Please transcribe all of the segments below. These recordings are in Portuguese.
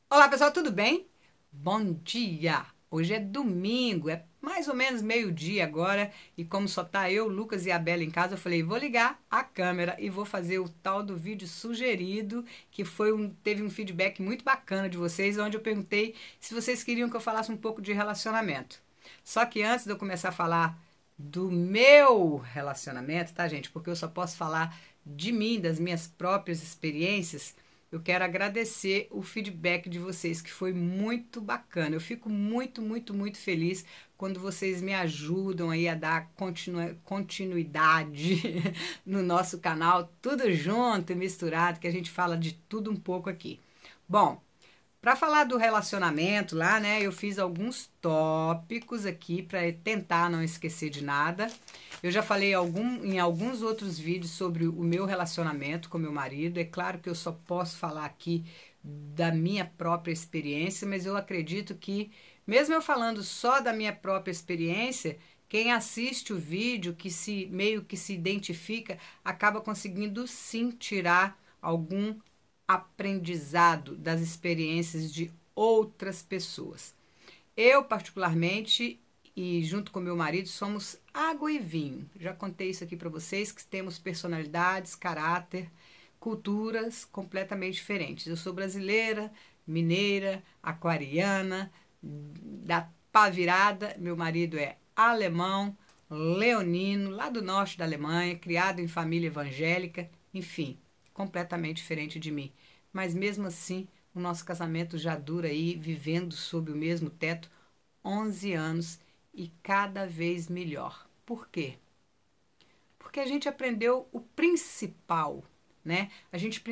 Olá pessoal, tudo bem? Bom dia! Hoje é domingo, é mais ou menos meio-dia agora e como só tá eu, Lucas e a Bela em casa, eu falei, vou ligar a câmera e vou fazer o tal do vídeo sugerido, que teve um feedback muito bacana de vocês, onde eu perguntei se vocês queriam que eu falasse um pouco de relacionamento. Só que antes de eu começar a falar do meu relacionamento, tá, gente? Porque eu só posso falar de mim, das minhas próprias experiências. Eu quero agradecer o feedback de vocês, que foi muito bacana. Eu fico muito feliz quando vocês me ajudam aí a dar continuidade no nosso canal, tudo junto e misturado, que a gente fala de tudo um pouco aqui. Bom, para falar do relacionamento lá, né, eu fiz alguns tópicos aqui para tentar não esquecer de nada. Eu já falei em alguns outros vídeos sobre o meu relacionamento com meu marido. É claro que eu só posso falar aqui da minha própria experiência, mas eu acredito que, mesmo eu falando só da minha própria experiência, quem assiste o vídeo, que se meio que se identifica, acaba conseguindo sim tirar algum aprendizado das experiências de outras pessoas. Eu, particularmente, e junto com meu marido, somos água e vinho. Já contei isso aqui para vocês, que temos personalidades, caráter, culturas completamente diferentes. Eu sou brasileira, mineira, aquariana, da pá virada. Meu marido é alemão, leonino, lá do norte da Alemanha, criado em família evangélica, enfim, completamente diferente de mim. Mas mesmo assim, o nosso casamento já dura aí, vivendo sob o mesmo teto, 11 anos e cada vez melhor. Por quê? Porque a gente aprendeu o principal, né? A gente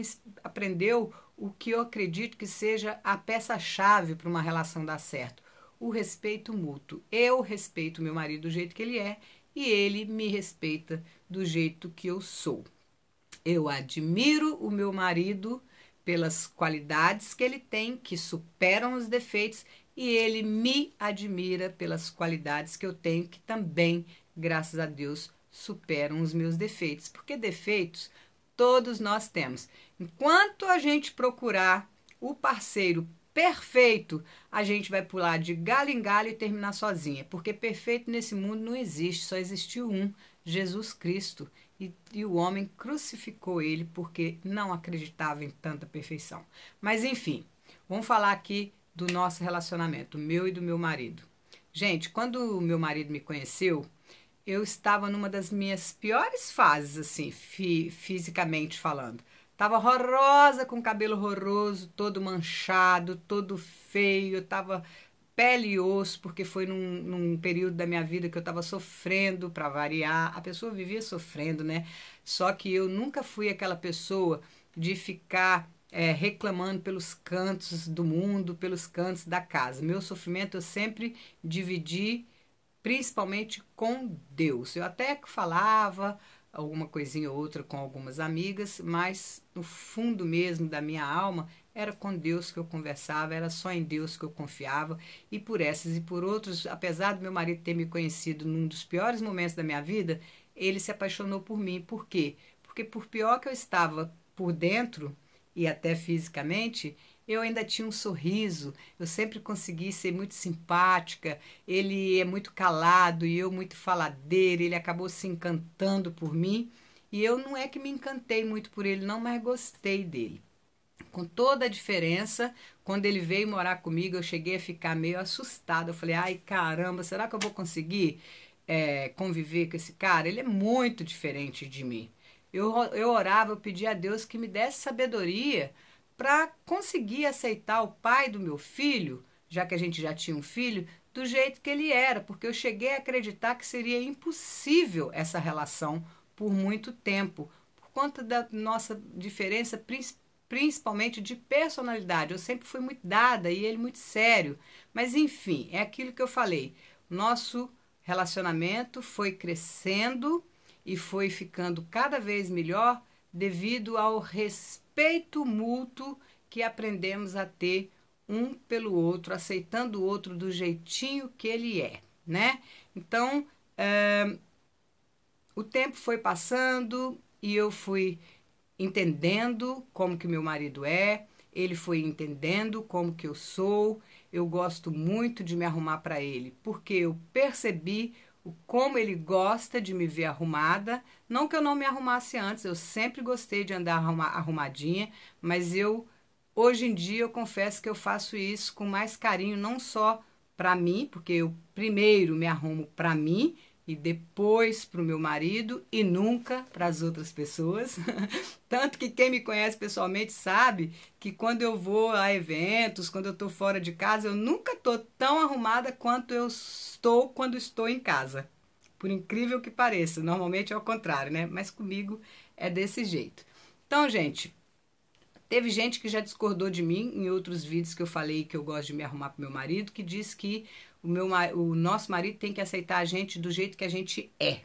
aprendeu o que eu acredito que seja a peça-chave para uma relação dar certo: o respeito mútuo. Eu respeito meu marido do jeito que ele é e ele me respeita do jeito que eu sou. Eu admiro o meu marido pelas qualidades que ele tem, que superam os defeitos, e ele me admira pelas qualidades que eu tenho, que também, graças a Deus, superam os meus defeitos. Porque defeitos todos nós temos. Enquanto a gente procurar o parceiro perfeito, a gente vai pular de galho em galho e terminar sozinha. Porque perfeito nesse mundo não existe, só existiu um, Jesus Cristo. E o homem crucificou ele porque não acreditava em tanta perfeição. Mas enfim, vamos falar aqui do nosso relacionamento, o meu e do meu marido. Gente, quando o meu marido me conheceu, eu estava numa das minhas piores fases, assim, fisicamente falando. Tava horrorosa, com cabelo horroroso, todo manchado, todo feio. Eu tava pele e osso, porque foi num período da minha vida que eu estava sofrendo, para variar. A pessoa vivia sofrendo, né? Só que eu nunca fui aquela pessoa de ficar reclamando pelos cantos do mundo, pelos cantos da casa. Meu sofrimento eu sempre dividi principalmente com Deus. Eu até falava alguma coisinha ou outra com algumas amigas, mas no fundo mesmo da minha alma era com Deus que eu conversava, era só em Deus que eu confiava, e por essas e por outros, apesar do meu marido ter me conhecido num dos piores momentos da minha vida, ele se apaixonou por mim. Por quê? Porque por pior que eu estava por dentro e até fisicamente, eu ainda tinha um sorriso, eu sempre consegui ser muito simpática. Ele é muito calado e eu muito faladeira, ele acabou se encantando por mim. E eu não é que me encantei muito por ele, não, mas gostei dele. Com toda a diferença, quando ele veio morar comigo, eu cheguei a ficar meio assustada. Eu falei, ai caramba, será que eu vou conseguir conviver com esse cara? Ele é muito diferente de mim. Eu orava, eu pedia a Deus que me desse sabedoria para conseguir aceitar o pai do meu filho, já que a gente já tinha um filho, do jeito que ele era, porque eu cheguei a acreditar que seria impossível essa relação por muito tempo, por conta da nossa diferença, principalmente de personalidade. Eu sempre fui muito dada e ele muito sério. Mas enfim, é aquilo que eu falei. Nosso relacionamento foi crescendo e foi ficando cada vez melhor devido ao respeito mútuo que aprendemos a ter um pelo outro, aceitando o outro do jeitinho que ele é, né? Então, o tempo foi passando e eu fui entendendo como que meu marido é. ele foi entendendo como que eu sou. Eu gosto muito de me arrumar para ele, porque eu percebi como ele gosta de me ver arrumada. Não que eu não me arrumasse antes, eu sempre gostei de andar arrumadinha, mas hoje em dia, eu confesso que eu faço isso com mais carinho, não só para mim, porque eu primeiro me arrumo para mim e depois para o meu marido e nunca para as outras pessoas. Tanto que quem me conhece pessoalmente sabe que quando eu vou a eventos, quando eu estou fora de casa, eu nunca estou tão arrumada quanto eu estou quando estou em casa. Por incrível que pareça, normalmente é o contrário, né? Mas comigo é desse jeito. Então, gente, teve gente que já discordou de mim em outros vídeos que eu falei que eu gosto de me arrumar pro meu marido, que diz que o nosso marido tem que aceitar a gente do jeito que a gente é.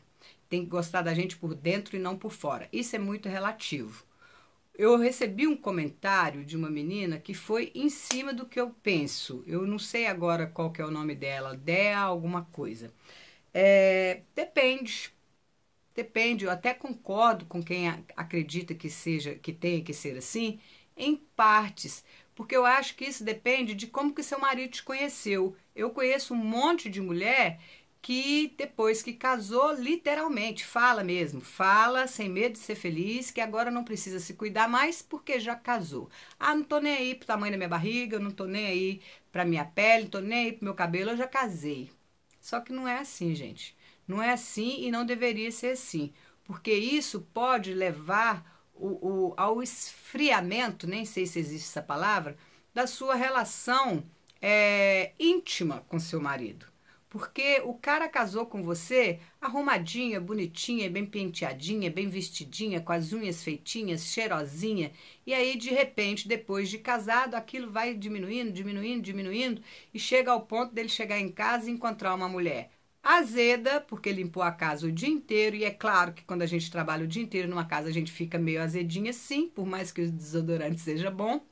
Tem que gostar da gente por dentro e não por fora. Isso é muito relativo. Eu recebi um comentário de uma menina que foi em cima do que eu penso. Eu não sei agora qual que é o nome dela, Dea alguma coisa. Depende. Depende, eu até concordo com quem acredita que seja, que tenha que ser assim, em partes, porque eu acho que isso depende de como que seu marido te conheceu. Eu conheço um monte de mulher que depois que casou, literalmente, fala mesmo, fala sem medo de ser feliz, que agora não precisa se cuidar mais porque já casou. Ah, não tô nem aí pro tamanho da minha barriga, eu não tô nem aí pra minha pele, não tô nem aí pro meu cabelo, eu já casei. Só que não é assim, gente. Não é assim e não deveria ser assim, porque isso pode levar ao esfriamento, nem sei se existe essa palavra, da sua relação íntima com seu marido. Porque o cara casou com você arrumadinha, bonitinha, bem penteadinha, bem vestidinha, com as unhas feitinhas, cheirosinha. E aí, de repente, depois de casado, aquilo vai diminuindo, diminuindo, diminuindo. E chega ao ponto dele chegar em casa e encontrar uma mulher azeda, porque limpou a casa o dia inteiro. E é claro que quando a gente trabalha o dia inteiro numa casa, a gente fica meio azedinha sim, por mais que o desodorante seja bom.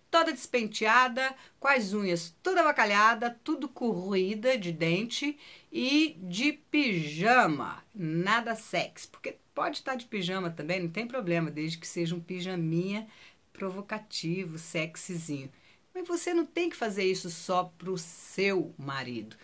Toda despenteada, com as unhas toda avacalhada, tudo corroída de dente e de pijama, nada sexy, porque pode estar de pijama também, não tem problema, desde que seja um pijaminha provocativo, sexyzinho. Mas você não tem que fazer isso só pro seu marido.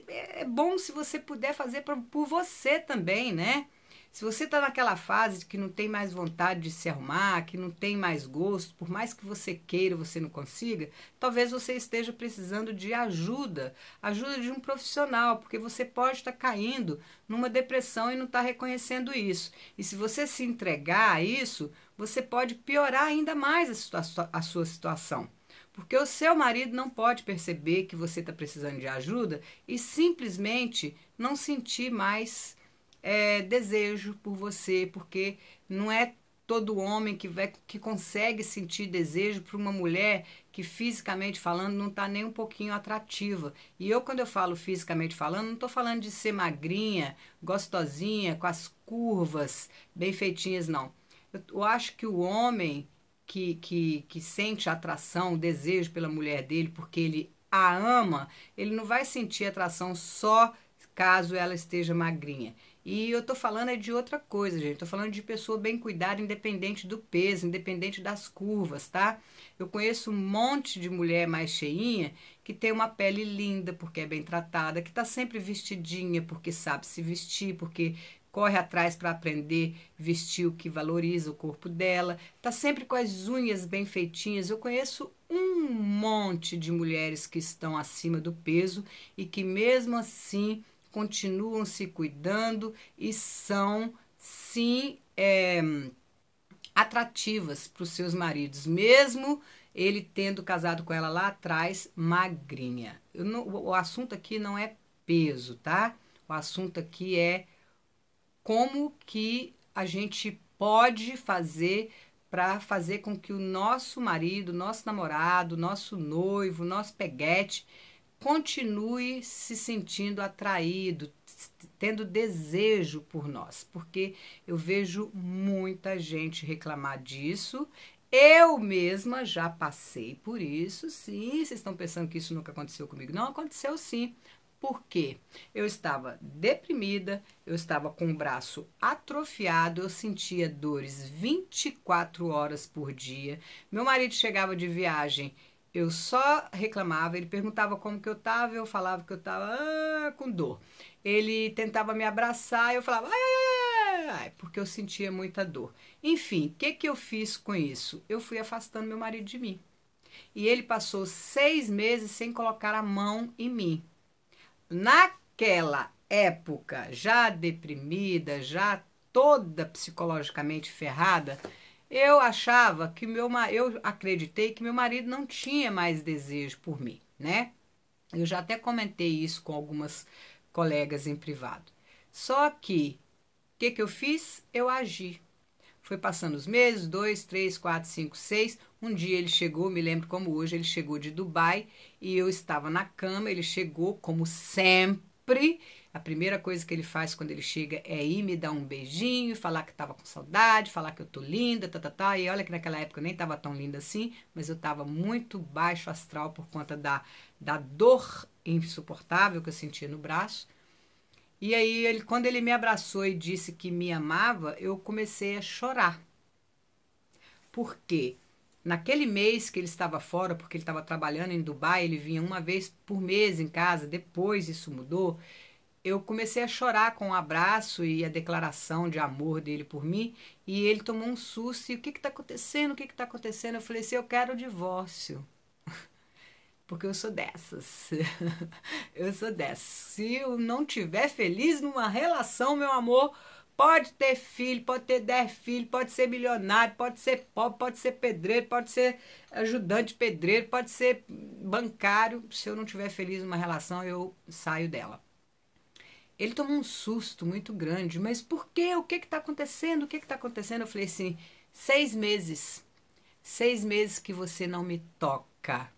É bom se você puder fazer por você também, né? Se você está naquela fase de que não tem mais vontade de se arrumar, que não tem mais gosto, por mais que você queira, você não consiga, talvez você esteja precisando de ajuda, ajuda de um profissional, porque você pode estar caindo numa depressão e não está reconhecendo isso. E se você se entregar a isso, você pode piorar ainda mais a sua situação. Porque o seu marido não pode perceber que você está precisando de ajuda e simplesmente não sentir mais desejo por você, porque não é todo homem que consegue sentir desejo por uma mulher que fisicamente falando não está nem um pouquinho atrativa. E quando eu falo fisicamente falando, não estou falando de ser magrinha, gostosinha, com as curvas bem feitinhas, não. Eu acho que o homem que sente atração, desejo pela mulher dele, porque ele a ama, ele não vai sentir atração só caso ela esteja magrinha. E eu tô falando de outra coisa, gente. Tô falando de pessoa bem cuidada, independente do peso, independente das curvas, tá? Eu conheço um monte de mulher mais cheinha que tem uma pele linda, porque é bem tratada, que tá sempre vestidinha, porque sabe se vestir, porque corre atrás para aprender vestir o que valoriza o corpo dela, tá sempre com as unhas bem feitinhas. Eu conheço um monte de mulheres que estão acima do peso e que mesmo assim continuam se cuidando e são, sim, atrativas para os seus maridos, mesmo ele tendo casado com ela lá atrás, magrinha. O assunto aqui não é peso, tá? O assunto aqui é como que a gente pode fazer para fazer com que o nosso marido, nosso namorado, nosso noivo, nosso peguete continue se sentindo atraído, tendo desejo por nós, porque eu vejo muita gente reclamar disso. Eu mesma já passei por isso, sim. Vocês estão pensando que isso nunca aconteceu comigo? Não, aconteceu sim. Por quê? Eu estava deprimida, eu estava com o braço atrofiado, eu sentia dores 24 horas por dia. Meu marido chegava de viagem, eu só reclamava, ele perguntava como que eu estava, eu falava que eu estava com dor. Ele tentava me abraçar, eu falava, ai, ai, ai, ai, porque eu sentia muita dor. Enfim, o que que eu fiz com isso? Eu fui afastando meu marido de mim. E ele passou 6 meses sem colocar a mão em mim. Naquela época, já deprimida, já toda psicologicamente ferrada, eu achava que eu acreditei que meu marido não tinha mais desejo por mim, né? Eu já até comentei isso com algumas colegas em privado. Só que, o que que eu fiz? Eu agi. Foi passando os meses, 2, 3, 4, 5, 6. Um dia ele chegou, me lembro como hoje, ele chegou de Dubai e eu estava na cama. Ele chegou, como sempre. A primeira coisa que ele faz quando ele chega é ir me dar um beijinho, falar que estava com saudade, falar que eu tô linda, tá, tá, tá. E olha que naquela época eu nem estava tão linda assim, mas eu estava muito baixo astral por conta da dor insuportável que eu sentia no braço. E aí, quando ele me abraçou e disse que me amava, eu comecei a chorar. Por quê? Naquele mês que ele estava fora, porque ele estava trabalhando em Dubai, ele vinha uma vez por mês em casa, depois isso mudou. Eu comecei a chorar com o abraço e a declaração de amor dele por mim, e ele tomou um susto. E o que está acontecendo? O que está acontecendo? Eu falei assim: eu quero o divórcio. Porque eu sou dessas. Eu sou dessas. Se eu não tiver feliz numa relação, meu amor, pode ter filho, pode ter 10 filhos, pode ser milionário, pode ser pobre, pode ser pedreiro, pode ser ajudante pedreiro, pode ser bancário. Se eu não tiver feliz numa relação, eu saio dela. Ele tomou um susto muito grande. Mas por quê? O que está acontecendo? O que está acontecendo? Eu falei assim: 6 meses. 6 meses que você não me toca.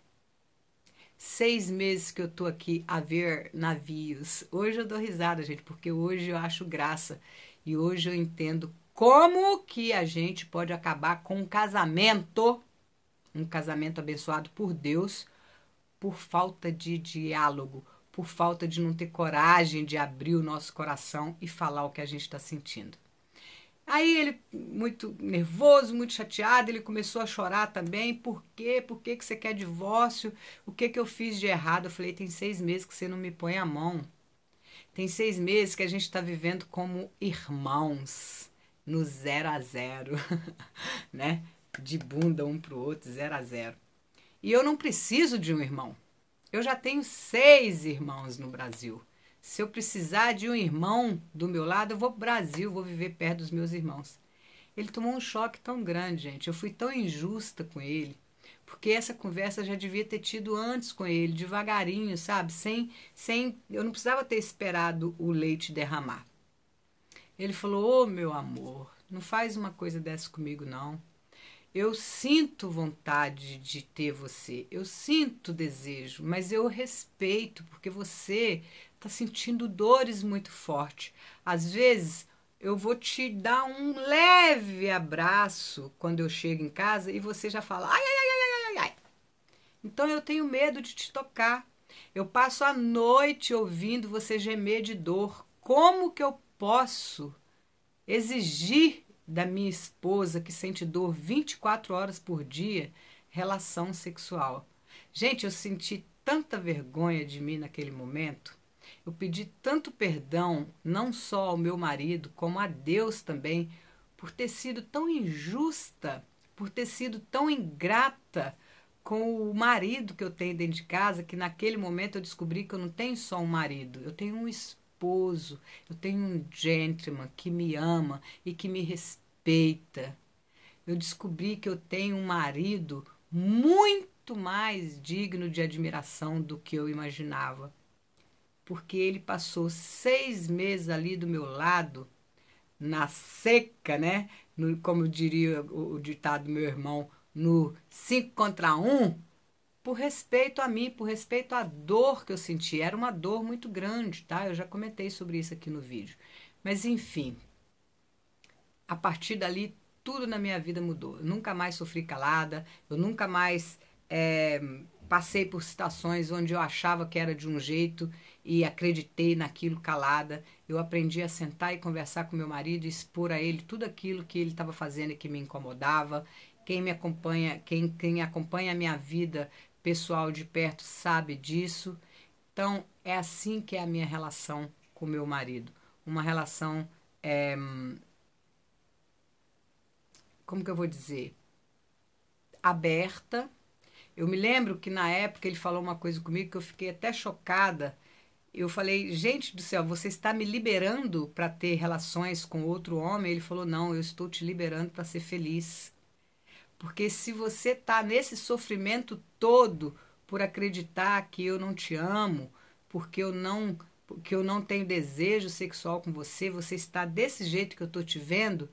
6 meses que eu tô aqui a ver navios. Hoje eu dou risada, gente, porque hoje eu acho graça. E hoje eu entendo como que a gente pode acabar com um casamento abençoado por Deus, por falta de diálogo, por falta de não ter coragem de abrir o nosso coração e falar o que a gente está sentindo. Aí ele, muito nervoso, muito chateado, ele começou a chorar também. Por quê? Por que que você quer divórcio? O que que eu fiz de errado? Eu falei: tem 6 meses que você não me põe a mão. Tem 6 meses que a gente está vivendo como irmãos, no 0 a 0, né? De bunda um pro outro, 0 a 0. E eu não preciso de um irmão. Eu já tenho 6 irmãos no Brasil. Se eu precisar de um irmão do meu lado, eu vou pro Brasil, vou viver perto dos meus irmãos. Ele tomou um choque tão grande, gente. Eu fui tão injusta com ele. Porque essa conversa eu já devia ter tido antes com ele, devagarinho, sabe? Eu não precisava ter esperado o leite derramar. Ele falou: ô, meu amor, não faz uma coisa dessa comigo, não. Eu sinto vontade de ter você, eu sinto desejo, mas eu respeito, porque você está sentindo dores muito fortes. Às vezes eu vou te dar um leve abraço quando eu chego em casa e você já fala: ai, ai, ai, ai, ai, ai. Então eu tenho medo de te tocar. Eu passo a noite ouvindo você gemer de dor. Como que eu posso exigir da minha esposa, que sente dor 24 horas por dia, relação sexual? Gente, eu senti tanta vergonha de mim naquele momento. Eu pedi tanto perdão, não só ao meu marido, como a Deus também, por ter sido tão injusta, por ter sido tão ingrata com o marido que eu tenho dentro de casa, que naquele momento eu descobri que eu não tenho só um marido, eu tenho um esposo, eu tenho um gentleman que me ama e que me respeita. Eu descobri que eu tenho um marido muito mais digno de admiração do que eu imaginava, porque ele passou 6 meses ali do meu lado, na seca, né? Como diria o ditado do meu irmão, no 5 contra 1, por respeito a mim, por respeito à dor que eu senti. Era uma dor muito grande, tá? Eu já comentei sobre isso aqui no vídeo. Mas enfim, a partir dali, tudo na minha vida mudou. Eu nunca mais sofri calada, eu nunca mais passei por situações onde eu achava que era de um jeito e acreditei naquilo calada. Eu aprendi a sentar e conversar com meu marido e expor a ele tudo aquilo que ele estava fazendo e que me incomodava. Quem me acompanha, quem acompanha a minha vida pessoal de perto sabe disso. Então, é assim que é a minha relação com meu marido. Uma relação, como que eu vou dizer? Aberta. Eu me lembro que na época ele falou uma coisa comigo que eu fiquei até chocada. Eu falei, gente do céu, você está me liberando para ter relações com outro homem? Ele falou, não, eu estou te liberando para ser feliz. Porque se você está nesse sofrimento todo por acreditar que eu não te amo, porque eu não tenho desejo sexual com você, você está desse jeito que eu estou te vendo,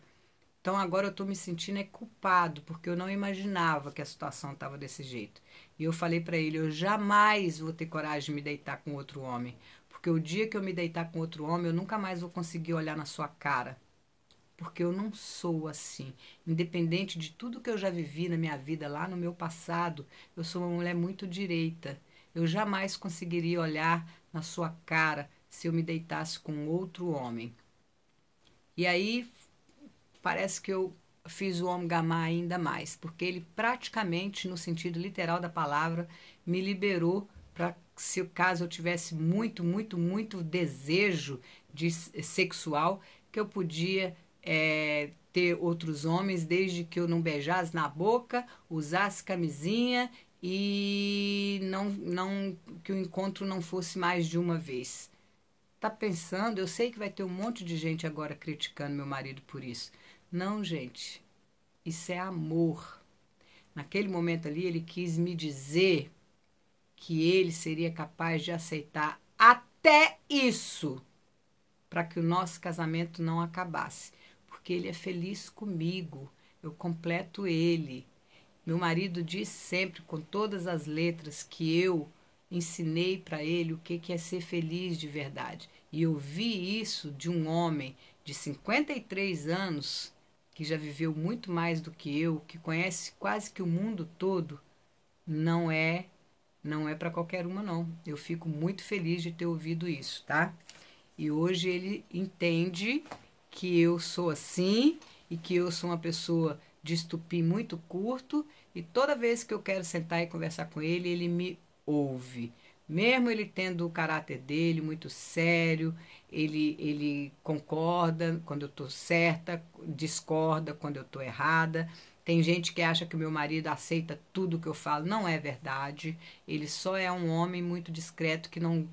então agora eu estou me sentindo culpado, porque eu não imaginava que a situação estava desse jeito. E eu falei para ele, eu jamais vou ter coragem de me deitar com outro homem, porque o dia que eu me deitar com outro homem, eu nunca mais vou conseguir olhar na sua cara. Porque eu não sou assim. Independente de tudo que eu já vivi na minha vida, lá no meu passado, eu sou uma mulher muito direita. Eu jamais conseguiria olhar na sua cara se eu me deitasse com outro homem. E aí parece que eu fiz o homem gamar ainda mais, porque ele praticamente, no sentido literal da palavra, me liberou para, se caso eu tivesse muito desejo sexual, que eu podia ter outros homens, desde que eu não beijasse na boca, usasse camisinha e não que o encontro não fosse mais de uma vez. Tá pensando? Eu sei que vai ter um monte de gente agora criticando meu marido por isso. Não, gente, isso é amor. Naquele momento ali, ele quis me dizer que ele seria capaz de aceitar até isso para que o nosso casamento não acabasse. Porque ele é feliz comigo, eu completo ele. Meu marido diz sempre, com todas as letras, que eu ensinei para ele o que é ser feliz de verdade. E eu vi isso de um homem de 53 anos, que já viveu muito mais do que eu, que conhece quase que o mundo todo. Não é para qualquer uma, não. Eu fico muito feliz de ter ouvido isso, tá? E hoje ele entende que eu sou assim e que eu sou uma pessoa de estupim muito curto, e toda vez que eu quero sentar e conversar com ele, ele me ouve. Mesmo ele tendo o caráter dele muito sério, ele concorda quando eu estou certa, discorda quando eu estou errada. Tem gente que acha que o meu marido aceita tudo que eu falo. Não é verdade. Ele só é um homem muito discreto que não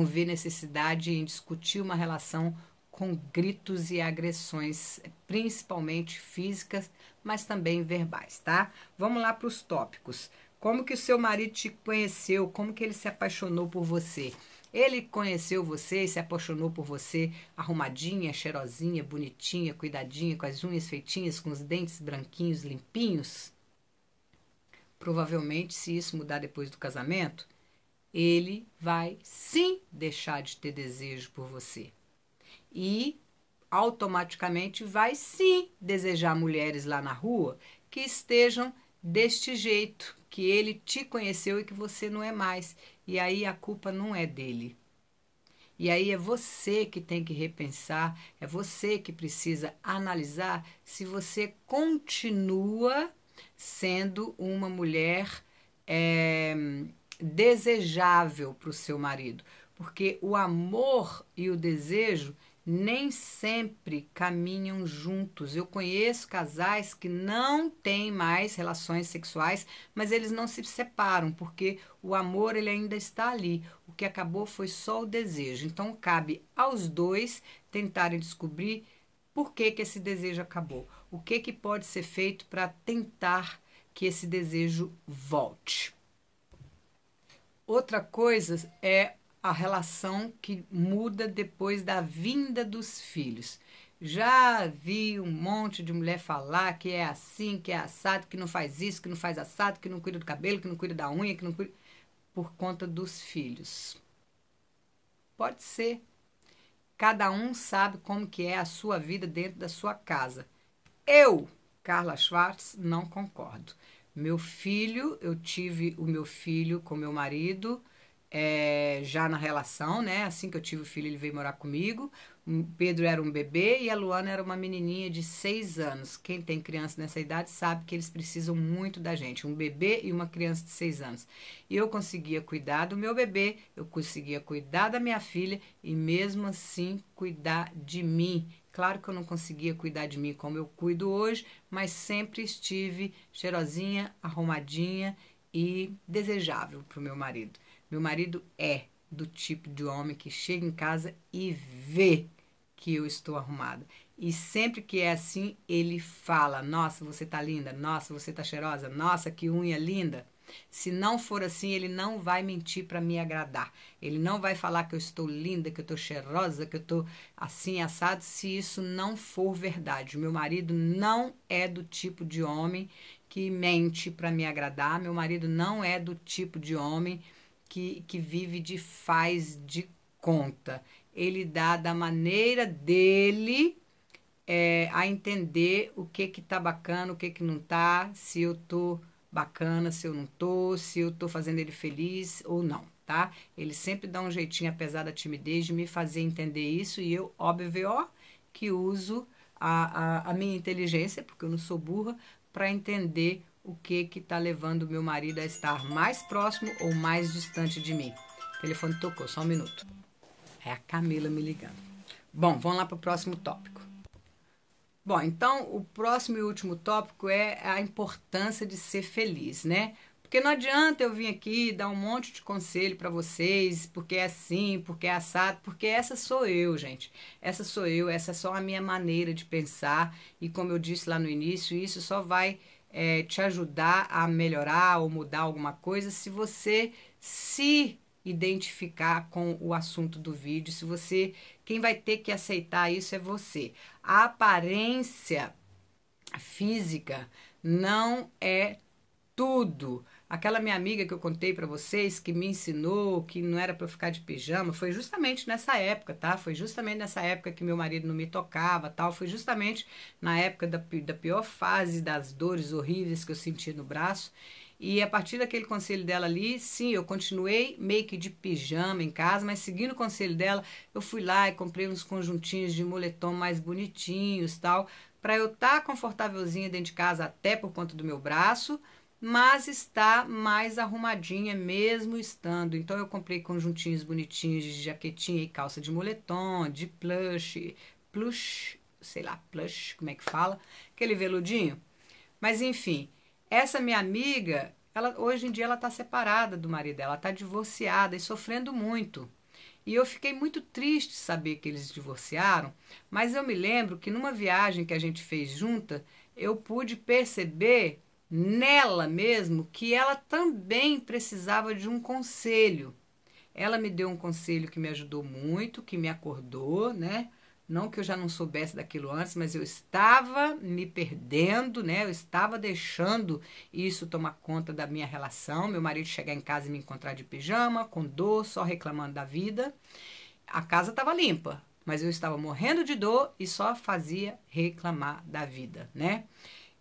vê necessidade em discutir uma relação com gritos e agressões, principalmente físicas, mas também verbais, tá? Vamos lá para os tópicos. Como que o seu marido te conheceu? Como que ele se apaixonou por você? Ele conheceu você e se apaixonou por você arrumadinha, cheirosinha, bonitinha, cuidadinha, com as unhas feitinhas, com os dentes branquinhos, limpinhos? Provavelmente, se isso mudar depois do casamento, ele vai sim deixar de ter desejo por você. E automaticamente vai sim desejar mulheres lá na rua que estejam deste jeito, que ele te conheceu e que você não é mais. E aí a culpa não é dele. E aí é você que tem que repensar, é você que precisa analisar se você continua sendo uma mulher desejável para o seu marido. Porque o amor e o desejo nem sempre caminham juntos. Eu conheço casais que não têm mais relações sexuais, mas eles não se separam, porque o amor ele ainda está ali. O que acabou foi só o desejo. Então cabe aos dois tentarem descobrir por que esse desejo acabou. O que pode ser feito para tentar que esse desejo volte. Outra coisa é a relação que muda depois da vinda dos filhos. Já vi um monte de mulher falar que é assim, que é assado, que não faz isso, que não faz assado, que não cuida do cabelo, que não cuida da unha, que não cuida... por conta dos filhos. Pode ser. Cada um sabe como que é a sua vida dentro da sua casa. Eu, Carla Schwartz, não concordo. Meu filho, eu tive o meu filho com meu marido, já na relação, né? Assim que eu tive o filho, ele veio morar comigo. O Pedro era um bebê e a Luana era uma menininha de 6 anos. Quem tem criança nessa idade sabe que eles precisam muito da gente. Um bebê e uma criança de 6 anos. E eu conseguia cuidar do meu bebê, eu conseguia cuidar da minha filha e mesmo assim cuidar de mim. Claro que eu não conseguia cuidar de mim como eu cuido hoje, mas sempre estive cheirosinha, arrumadinha e desejável para o meu marido. Meu marido é do tipo de homem que chega em casa e vê que eu estou arrumada. E sempre que é assim, ele fala: Nossa, você tá linda. Nossa, você tá cheirosa. Nossa, que unha linda. Se não for assim, ele não vai mentir para me agradar. Ele não vai falar que eu estou linda, que eu estou cheirosa, que eu estou assim assado, se isso não for verdade. O meu marido não é do tipo de homem que mente para me agradar. Meu marido não é do tipo de homem que vive de faz de conta. Ele dá da maneira dele a entender o que tá bacana, o que não tá, se eu tô bacana, se eu não tô, se eu tô fazendo ele feliz ou não, tá? Ele sempre dá um jeitinho, apesar da timidez, de me fazer entender isso e eu, óbvio, que uso a minha inteligência, porque eu não sou burra, para entender o que tá levando o meu marido a estar mais próximo ou mais distante de mim. O telefone tocou, só um minuto. É a Camila me ligando. Bom, vamos lá para o próximo tópico. Bom, então o próximo e último tópico é a importância de ser feliz, né? Porque não adianta eu vir aqui dar um monte de conselho para vocês, porque é assim, porque é assado, porque essa sou eu, gente. Essa sou eu, essa é só a minha maneira de pensar. E como eu disse lá no início, isso só vai te ajudar a melhorar ou mudar alguma coisa se você se identificar com o assunto do vídeo. Se você, quem vai ter que aceitar isso é você. A aparência física não é tudo. Aquela minha amiga que eu contei para vocês, que me ensinou que não era para eu ficar de pijama, foi justamente nessa época, tá? Foi justamente nessa época que meu marido não me tocava, tal. Foi justamente na época da pior fase, das dores horríveis que eu sentia no braço. E a partir daquele conselho dela ali, sim, eu continuei meio que de pijama em casa, mas seguindo o conselho dela, eu fui lá e comprei uns conjuntinhos de moletom mais bonitinhos, tal, para eu estar confortávelzinha dentro de casa, até por conta do meu braço, mas está mais arrumadinha mesmo estando. Então eu comprei conjuntinhos bonitinhos de jaquetinha e calça de moletom, de plush, sei lá, plush, como é que fala? Aquele veludinho. Mas enfim, essa minha amiga, ela hoje em dia ela está separada do marido dela, está divorciada e sofrendo muito. E eu fiquei muito triste de saber que eles divorciaram, mas eu me lembro que numa viagem que a gente fez junta, eu pude perceber nela mesmo que ela também precisava de um conselho. Ela me deu um conselho que me ajudou muito, que me acordou, né? Não que eu já não soubesse daquilo antes, mas eu estava me perdendo, né? Eu estava deixando isso tomar conta da minha relação. Meu marido chegar em casa e me encontrar de pijama, com dor, só reclamando da vida. A casa estava limpa, mas eu estava morrendo de dor e só fazia reclamar da vida, né?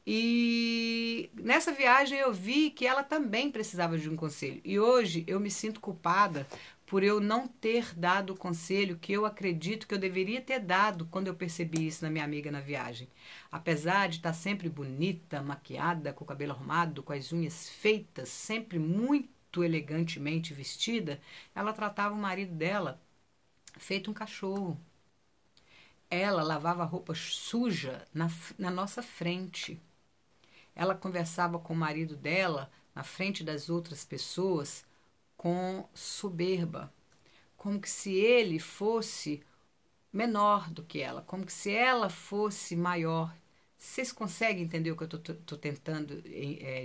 E nessa viagem eu vi que ela também precisava de um conselho. E hoje eu me sinto culpada por eu não ter dado o conselho que eu acredito que eu deveria ter dado quando eu percebi isso na minha amiga na viagem. Apesar de estar sempre bonita, maquiada, com o cabelo arrumado, com as unhas feitas, sempre muito elegantemente vestida, ela tratava o marido dela feito um cachorro. Ela lavava roupa suja na nossa frente. Ela conversava com o marido dela na frente das outras pessoas com soberba, como que se ele fosse menor do que ela, como que se ela fosse maior. Vocês conseguem entender o que eu estou tentando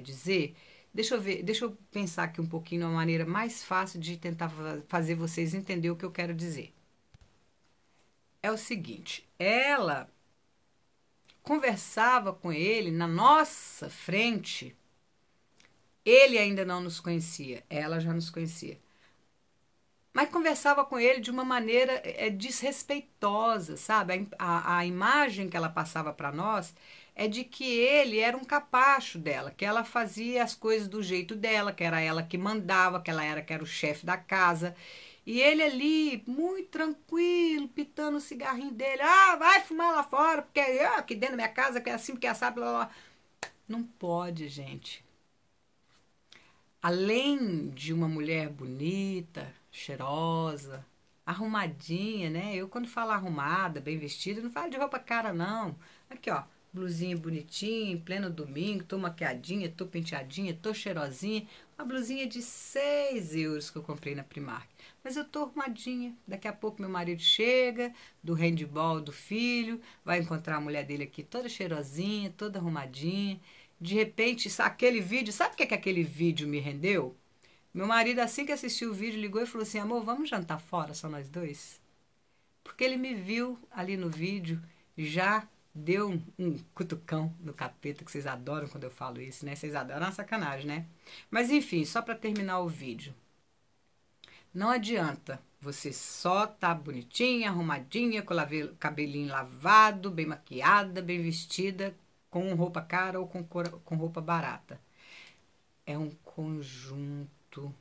dizer? Deixa eu ver, deixa eu pensar aqui um pouquinho uma maneira mais fácil de tentar fazer vocês entenderem o que eu quero dizer. É o seguinte, ela conversava com ele na nossa frente. Ele ainda não nos conhecia, ela já nos conhecia. Mas conversava com ele de uma maneira desrespeitosa, sabe? A imagem que ela passava para nós é de que ele era um capacho dela, que ela fazia as coisas do jeito dela, que era ela que mandava, que era o chefe da casa. E ele ali, muito tranquilo, pitando o cigarrinho dele. Ah, vai fumar lá fora, porque aqui dentro da minha casa, que é assim, porque é assado, blá, blá, blá. Não pode, gente. Além de uma mulher bonita, cheirosa, arrumadinha, né? Eu, quando falo arrumada, bem vestida, não falo de roupa cara, não. Aqui, ó, blusinha bonitinha, em pleno domingo, tô maquiadinha, tô penteadinha, tô cheirosinha. Uma blusinha de 6 euros que eu comprei na Primark. Mas eu tô arrumadinha. Daqui a pouco meu marido chega do handball do filho, vai encontrar a mulher dele aqui toda cheirosinha, toda arrumadinha. De repente, aquele vídeo, sabe o que é que aquele vídeo me rendeu? Meu marido, assim que assistiu o vídeo, ligou e falou assim: amor, vamos jantar fora, só nós dois? Porque ele me viu ali no vídeo, já deu um cutucão no capeta, que vocês adoram quando eu falo isso, né? Vocês adoram a sacanagem, né? Mas enfim, só para terminar o vídeo. Não adianta você só tá bonitinha, arrumadinha, com o cabelinho lavado, bem maquiada, bem vestida, com roupa cara ou com roupa barata. É um conjunto.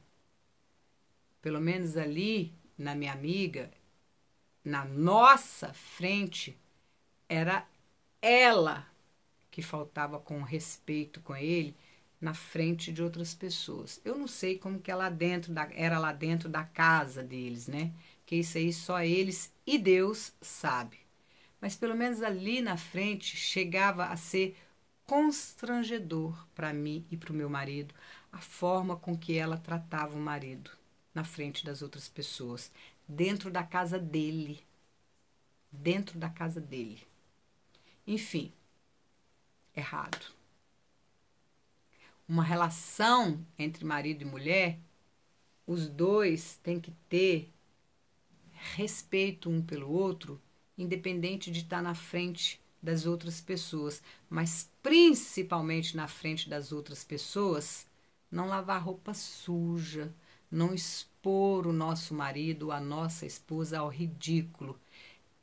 Pelo menos ali, na minha amiga, na nossa frente, era ela que faltava com respeito com ele na frente de outras pessoas. Eu não sei como que era lá dentro da casa deles, né? Que isso aí só eles e Deus sabe. Mas pelo menos ali na frente chegava a ser constrangedor para mim e para o meu marido a forma com que ela tratava o marido na frente das outras pessoas, dentro da casa dele. Dentro da casa dele. Enfim, errado. Uma relação entre marido e mulher, os dois têm que ter respeito um pelo outro, independente de estar na frente das outras pessoas, mas principalmente na frente das outras pessoas, não lavar roupa suja, não expor o nosso marido, a nossa esposa ao ridículo.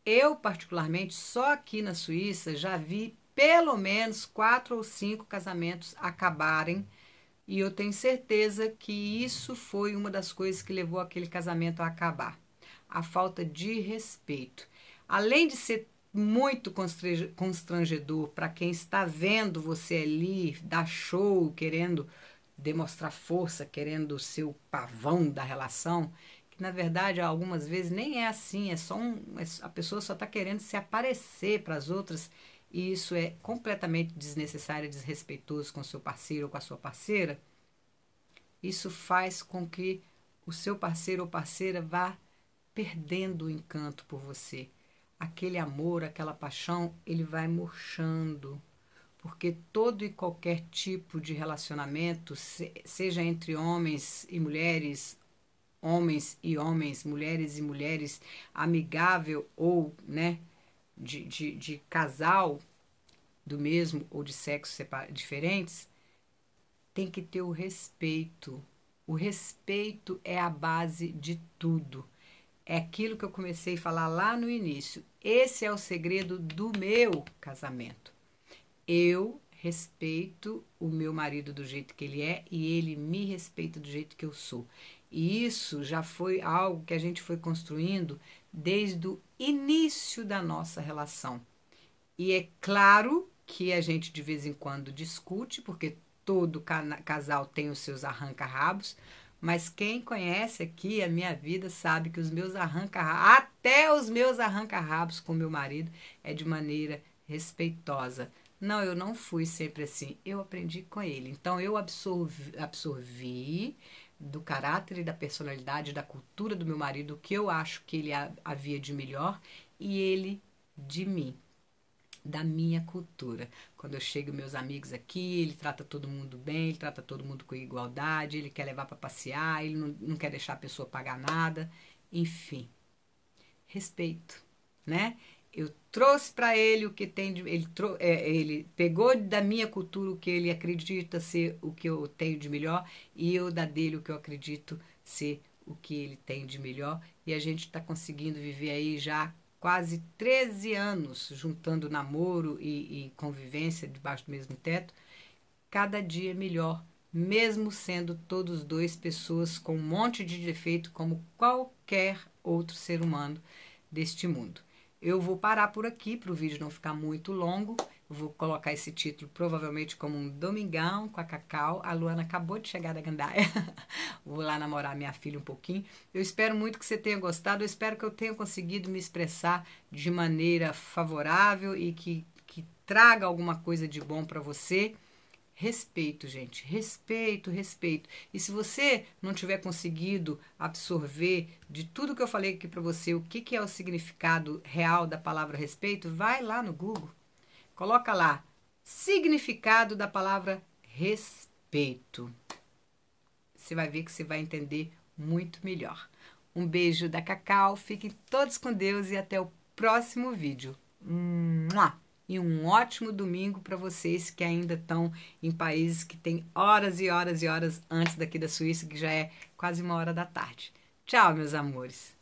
Eu, particularmente, só aqui na Suíça já vi pelo menos 4 ou 5 casamentos acabarem e eu tenho certeza que isso foi uma das coisas que levou aquele casamento a acabar. A falta de respeito. Além de ser muito constrangedor para quem está vendo você ali dar show, querendo demonstrar força, querendo ser o pavão da relação, que na verdade algumas vezes nem é assim, a pessoa só está querendo se aparecer para as outras e isso é completamente desnecessário e desrespeitoso com o seu parceiro ou com a sua parceira. Isso faz com que o seu parceiro ou parceira vá perdendo o encanto por você. Aquele amor, aquela paixão, ele vai murchando. Porque todo e qualquer tipo de relacionamento, seja entre homens e mulheres, mulheres e mulheres, amigável ou, né, de casal do mesmo ou de sexos diferentes, tem que ter o respeito. O respeito é a base de tudo. É aquilo que eu comecei a falar lá no início. Esse é o segredo do meu casamento. Eu respeito o meu marido do jeito que ele é e ele me respeita do jeito que eu sou. E isso já foi algo que a gente foi construindo desde o início da nossa relação. E é claro que a gente de vez em quando discute, porque todo casal tem os seus arranca-rabos, mas quem conhece aqui a minha vida sabe que até os meus arranca-rabos com meu marido é de maneira respeitosa. Não, eu não fui sempre assim, eu aprendi com ele. Então eu absorvi do caráter e da personalidade, da cultura do meu marido, o que eu acho que ele havia de melhor e ele de mim, da minha cultura. Quando eu chego meus amigos aqui, ele trata todo mundo bem, ele trata todo mundo com igualdade, ele quer levar para passear, ele não quer deixar a pessoa pagar nada, enfim. Respeito, né? Eu trouxe para ele o que tem de, ele pegou da minha cultura o que ele acredita ser o que eu tenho de melhor e eu da dele o que eu acredito ser o que ele tem de melhor e a gente está conseguindo viver aí já quase 13 anos, juntando namoro e convivência debaixo do mesmo teto, cada dia melhor, mesmo sendo todos dois pessoas com um monte de defeito como qualquer outro ser humano deste mundo. Eu vou parar por aqui para o vídeo não ficar muito longo. Eu vou colocar esse título provavelmente como um domingão com a Cacau. A Luana acabou de chegar da gandaia. Vou lá namorar minha filha um pouquinho. Eu espero muito que você tenha gostado. Eu espero que eu tenha conseguido me expressar de maneira favorável e que traga alguma coisa de bom para você. Respeito, gente, respeito, respeito. E se você não tiver conseguido absorver de tudo que eu falei aqui para você, o que é o significado real da palavra respeito, vai lá no Google, coloca lá, significado da palavra respeito. Você vai ver que você vai entender muito melhor. Um beijo da Cacau, fiquem todos com Deus e até o próximo vídeo. E um ótimo domingo para vocês que ainda estão em países que tem horas e horas e horas antes daqui da Suíça, que já é quase 1 hora da tarde. Tchau, meus amores!